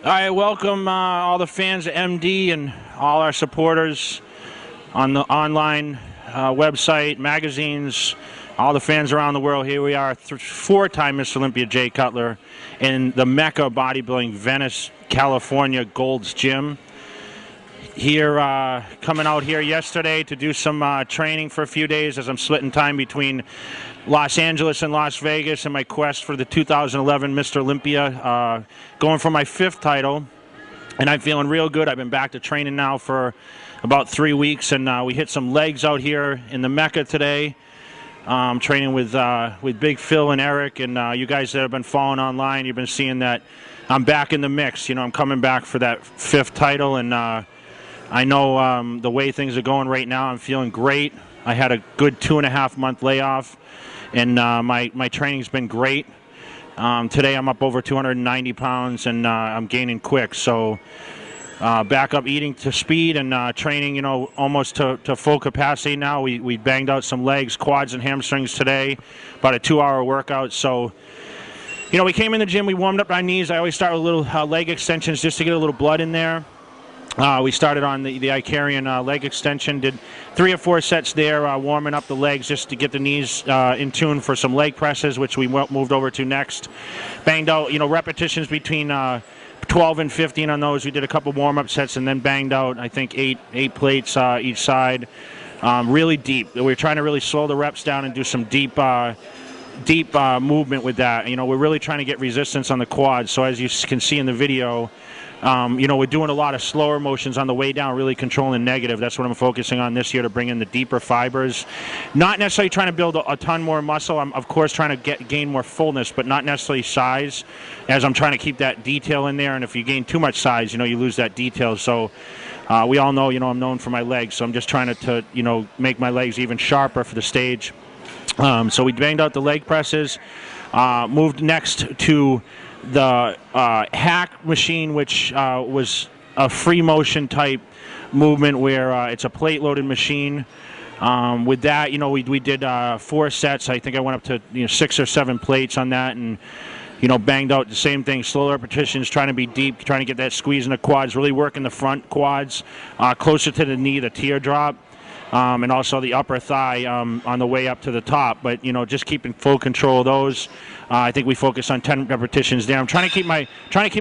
All right, welcome all the fans of MD and all our supporters on the online website, magazines, all the fans around the world. Here we are, four-time Mr. Olympia Jay Cutler in the Mecca of Bodybuilding, Venice, California, Gold's Gym. Here, coming out here yesterday to do some training for a few days as I'm splitting time between Los Angeles and Las Vegas in my quest for the 2011 Mr. Olympia, going for my 5th title, and I'm feeling real good. I've been back to training now for about 3 weeks, and we hit some legs out here in the Mecca today. Training with Big Phil and Eric, and you guys that have been following online, you've been seeing that I'm back in the mix. You know, I'm coming back for that 5th title, and I know the way things are going right now, I'm feeling great. I had a good 2.5-month layoff, and my training's been great. Today I'm up over 290 pounds, and I'm gaining quick. So back up eating to speed and training, you know, almost to full capacity now. We banged out some legs, quads, and hamstrings today, about a 2-hour workout. So, you know, we came in the gym, we warmed up our knees. I always start with little leg extensions just to get a little blood in there. We started on the Icarian leg extension, did 3 or 4 sets there, warming up the legs just to get the knees in tune for some leg presses, which we moved over to next. Banged out, you know, repetitions between 12 and 15 on those. We did a couple warm-up sets and then banged out, I think, 8 plates each side. Really deep. We were trying to really slow the reps down and do some deep movement with that. You know, we're really trying to get resistance on the quads. So as you can see in the video, you know, we're doing a lot of slower motions on the way down, really controlling negative. That's what I'm focusing on this year, to bring in the deeper fibers. Not necessarily trying to build a ton more muscle. I'm, of course, trying to gain more fullness, but not necessarily size, as I'm trying to keep that detail in there. And if you gain too much size, you know, you lose that detail. So we all know, you know, I'm known for my legs. So I'm just trying to you know, make my legs even sharper for the stage. So we banged out the leg presses, moved next to the hack machine, which was a free motion type movement where it's a plate loaded machine. With that, you know, we did 4 sets. I think I went up to, you know, 6 or 7 plates on that, and you know, banged out the same thing, slow repetitions, trying to be deep, trying to get that squeeze in the quads, really working the front quads, closer to the knee, the teardrop. And also the upper thigh on the way up to the top. But, you know, just keeping full control of those. I think we focus on 10 repetitions there. I'm trying to keep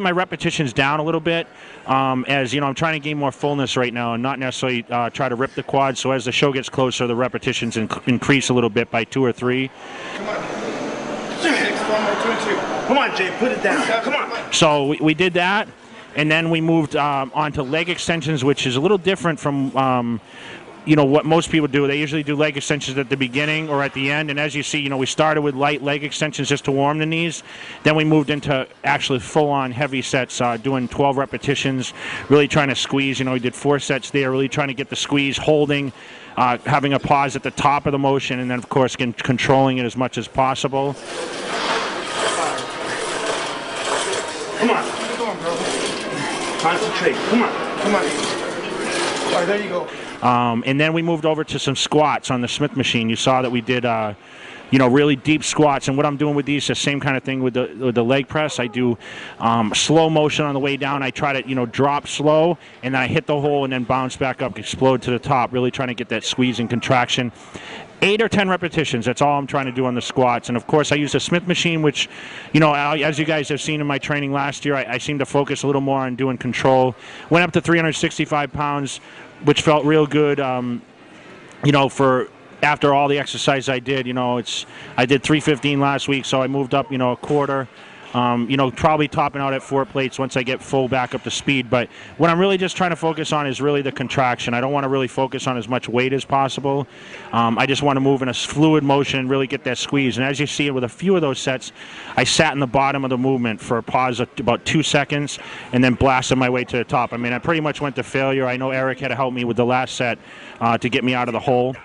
my repetitions down a little bit, as, you know, I'm trying to gain more fullness right now and not necessarily try to rip the quads. So as the show gets closer, the repetitions increase a little bit by 2 or 3. Come on. 6, 1 more, 2 and 2. Come on, Jay, put it down. Come on. So we did that, and then we moved on to leg extensions, which is a little different from you know, what most people do. They usually do leg extensions at the beginning or at the end, and as you see, you know, we started with light leg extensions just to warm the knees. Then we moved into actually full-on heavy sets, doing 12 repetitions, really trying to squeeze. You know, we did 4 sets there, really trying to get the squeeze, holding, having a pause at the top of the motion, and then, of course, controlling it as much as possible. Come on. Come on, bro. Concentrate. Come on. Come on. All right, there you go. And then we moved over to some squats on the Smith machine. You saw that we did, you know, really deep squats. And what I'm doing with these is the same kind of thing with the leg press. I do slow motion on the way down. I try to, you know, drop slow, and then I hit the hole and then bounce back up, explode to the top, really trying to get that squeeze and contraction. 8 or 10 repetitions, that's all I'm trying to do on the squats. And of course I use the Smith machine, which, you know, as you guys have seen in my training last year, I seem to focus a little more on doing control. Went up to 365 pounds, which felt real good, you know, for after all the exercise I did. You know, I did 315 last week, so I moved up, you know, a quarter. You know, probably topping out at 4 plates once I get full back up to speed. But what I'm really just trying to focus on is really the contraction. I don't want to really focus on as much weight as possible. I just want to move in a fluid motion and really get that squeeze. And as you see with a few of those sets, I sat in the bottom of the movement for a pause of about 2 seconds and then blasted my way to the top. I mean, I pretty much went to failure. I know Eric had to help me with the last set to get me out of the hole.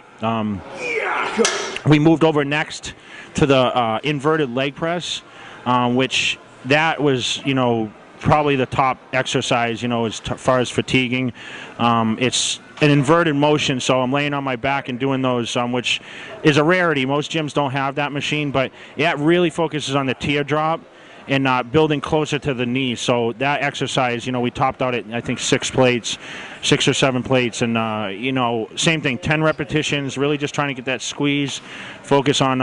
We moved over next to the inverted leg press. Which that was, you know, probably the top exercise, you know, as far as fatiguing. It's an inverted motion, so I'm laying on my back and doing those, which is a rarity. Most gyms don't have that machine, but yeah, it really focuses on the teardrop and building closer to the knee. So that exercise, we topped out at, I think, 6 or 7 plates. And, same thing, 10 repetitions, really just trying to get that squeeze, focus on,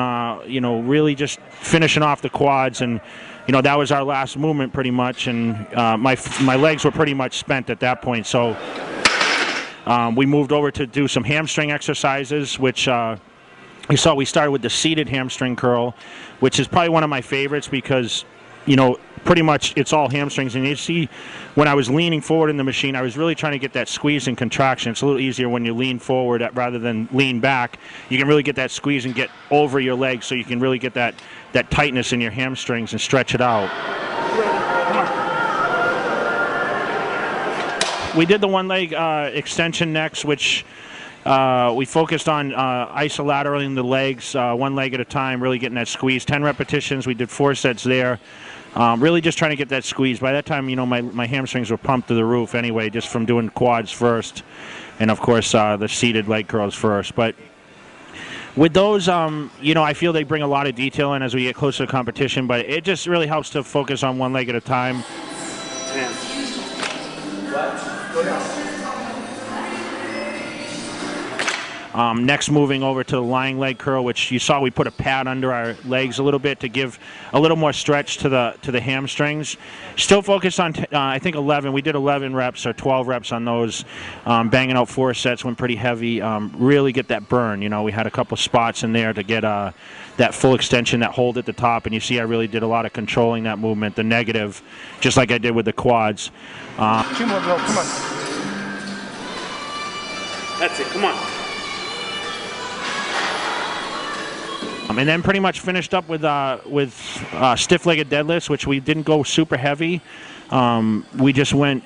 really just finishing off the quads. And, that was our last movement pretty much. And my legs were pretty much spent at that point. So we moved over to do some hamstring exercises, which you saw we started with the seated hamstring curl, which is probably one of my favorites because, pretty much it's all hamstrings. And you see when I was leaning forward in the machine, I was really trying to get that squeeze and contraction. It's a little easier when you lean forward rather than lean back. You can really get that squeeze and get over your legs, so you can really get that tightness in your hamstrings and stretch it out. We did the one leg extension next, which we focused on isolateraling the legs, one leg at a time, really getting that squeeze. 10 repetitions. We did 4 sets there. Really just trying to get that squeeze. By that time, my hamstrings were pumped to the roof anyway, just from doing quads first, and of course the seated leg curls first. But with those, I feel they bring a lot of detail in as we get closer to competition, but it just really helps to focus on one leg at a time. Next, moving over to the lying leg curl, which you saw we put a pad under our legs a little bit to give a little more stretch to the hamstrings. Still focused on, I think 11. We did 11 reps or 12 reps on those, banging out 4 sets, went pretty heavy. Really get that burn. We had a couple spots in there to get that full extension, that hold at the top, and you see I really did a lot of controlling that movement, the negative, just like I did with the quads. 2 more, Bill. Come on. That's it. Come on. And then pretty much finished up with stiff-legged deadlifts, which we didn't go super heavy. We just went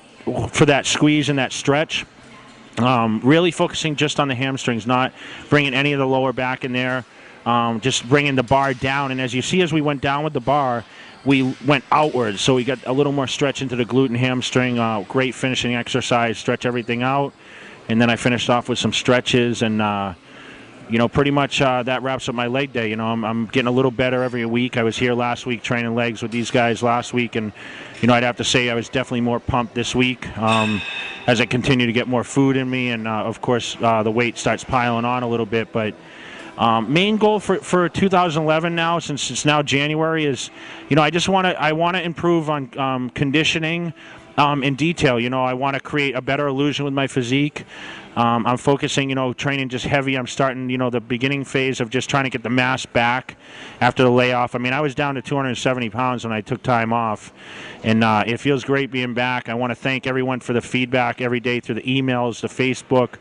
for that squeeze and that stretch. Really focusing just on the hamstrings, not bringing any of the lower back in there. Just bringing the bar down. And as you see, as we went down with the bar, we went outwards. So we got a little more stretch into the glute and hamstring. Great finishing exercise, stretch everything out. And then I finished off with some stretches and pretty much that wraps up my leg day. I'm getting a little better every week. I was here last week training legs with these guys last week, and I'd have to say I was definitely more pumped this week as I continue to get more food in me, and of course the weight starts piling on a little bit. But main goal for 2011 now, since it's now January, is I want to improve on conditioning in detail. I want to create a better illusion with my physique. I'm focusing, training just heavy. I'm starting, the beginning phase of just trying to get the mass back after the layoff. I mean, I was down to 270 pounds when I took time off, and it feels great being back. I want to thank everyone for the feedback every day through the emails, the Facebook.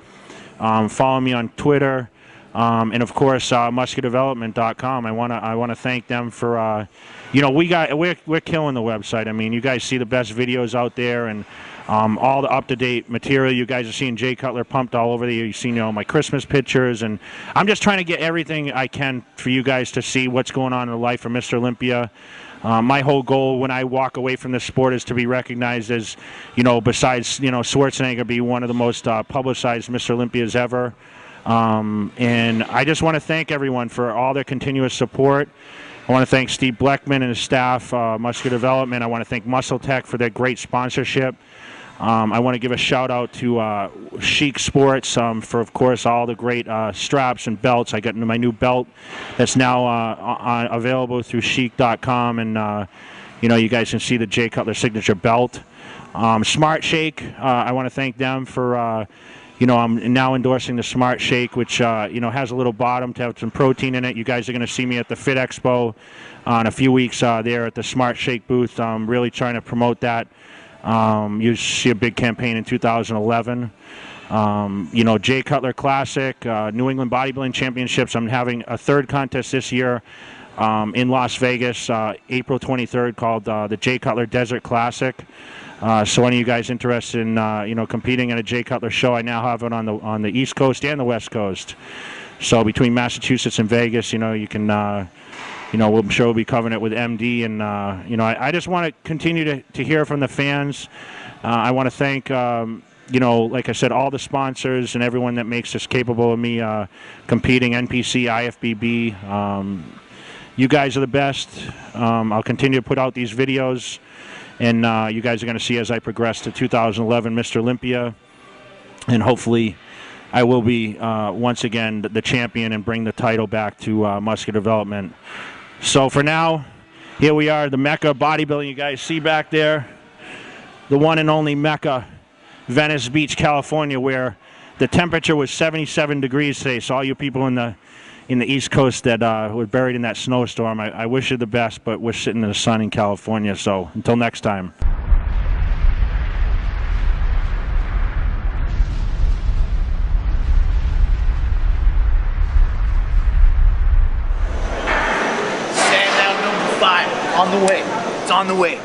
Follow me on Twitter, and of course, musculardevelopment.com. I want to thank them for, we're killing the website. I mean, you guys see the best videos out there, and all the up-to-date material. You guys are seeing Jay Cutler pumped all over there. You've seen my Christmas pictures, and I'm just trying to get everything I can for you guys to see what's going on in the life of Mr. Olympia. My whole goal when I walk away from this sport is to be recognized as, besides Schwarzenegger, be one of the most publicized Mr. Olympias ever. And I just want to thank everyone for all their continuous support. I want to thank Steve Bleckman and his staff, Muscular Development. I want to thank Muscle Tech for their great sponsorship. I want to give a shout out to Chic Sports for, of course, all the great straps and belts. I got my new belt that's now available through chic.com, and you guys can see the Jay Cutler signature belt. Smart Shake, I want to thank them for I'm now endorsing the Smart Shake, which has a little bottom to have some protein in it. You guys are going to see me at the Fit Expo in a few weeks there at the Smart Shake booth. I'm really trying to promote that. You see a big campaign in 2011. Jay Cutler Classic, New England Bodybuilding Championships. I'm having a 3rd contest this year in Las Vegas, April 23rd, called the Jay Cutler Desert Classic. So any of you guys interested in competing in a Jay Cutler show, I now have it on the East Coast and the West Coast. So between Massachusetts and Vegas, you can. I'm sure we'll be covering it with MD, and I just want to continue to hear from the fans. I want to thank, like I said, all the sponsors and everyone that makes this capable of me competing. NPC, IFBB, You guys are the best. I'll continue to put out these videos, and you guys are going to see as I progress to 2011 Mr. Olympia, and hopefully I will be once again the champion and bring the title back to Muscular Development. So for now, here we are, the Mecca bodybuilding you guys see back there, the one and only Mecca, Venice Beach, California, where the temperature was 77 degrees today. So all you people in the East Coast that were buried in that snowstorm, I wish you the best, but we're sitting in the sun in California. So until next time. Stand down number 5 on the way. It's on the way.